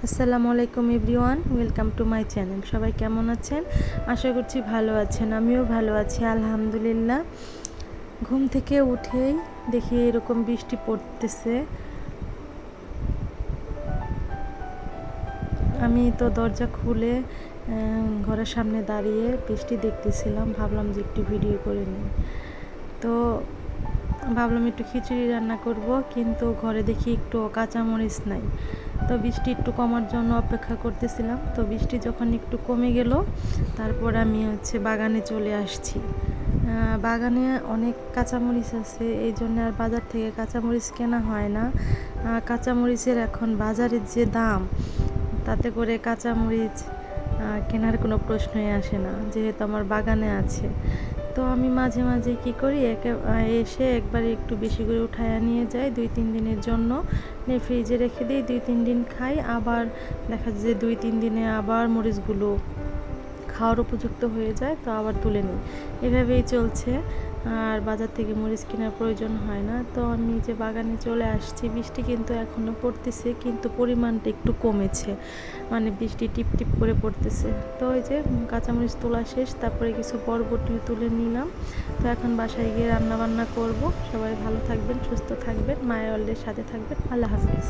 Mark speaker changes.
Speaker 1: আসসালামু আলাইকুম everyone, welcome to my channel. সবাই কেমন আছেন? আশা করছি ভালো আছেন। আমিও ভালো আছি আলহামদুলিল্লাহ। ঘুম থেকে উঠেই দেখি এরকম বৃষ্টি পড়তেছে। আমি তো দরজা খুলে ঘরের সামনে দাঁড়িয়ে বৃষ্টি দেখতেছিলাম। ভাবলাম যে একটু ভিডিও করে নিই। তো ভাবলাম একটু খিচুড়ি রান্না করব, কিন্তু ঘরে দেখি একটু কাঁচামরিচ নাই। তো বৃষ্টি একটু কমার জন্য অপেক্ষা করতেছিলাম। তো বৃষ্টি যখন একটু কমে গেল, তারপর আমি বাগানে চলে আসছি। বাগানে অনেক কাঁচামরিচ আছে, এই জন্য আর বাজার থেকে কাঁচামরিচ কেনা হয় না। কাঁচামরিচের এখন বাজারের যে দাম, তাতে করে কাঁচামরিচ কেনার কোনো প্রশ্নই আসে না, যেহেতু আমার বাগানে আছে। তো আমি মাঝে মাঝে কী করি, এসে একবারে একটু বেশি করে উঠায় নিয়ে যাই 2-3 দিনের জন্য, নিয়ে ফ্রিজে রেখে দিই। 2-3 দিন খাই, আবার দেখা যায় যে 2-3 দিনে আবার মরিচগুলো খাওয়ার উপযুক্ত হয়ে যায়, তো আবার তুলে নিই। এভাবেই চলছে, আর বাজার থেকে মরিচ কেনার প্রয়োজন হয় না। তো আমি যে বাগানে চলে আসছি, বৃষ্টি কিন্তু এখনও পড়তেছে, কিন্তু পরিমাণটা একটু কমেছে, মানে বৃষ্টি টিপ টিপ করে পড়তেছে। তো ওই যে কাঁচামরিচ তোলা শেষ, তারপরে কিছু বরবটিও তুলে নিলাম। তো এখন বাসায় গিয়ে রান্না বান্না করব। সবাই ভালো থাকবেন, সুস্থ থাকবেন, মায়া ওয়ার্ল্ডের সাথে থাকবেন। আল্লাহ হাফিজ।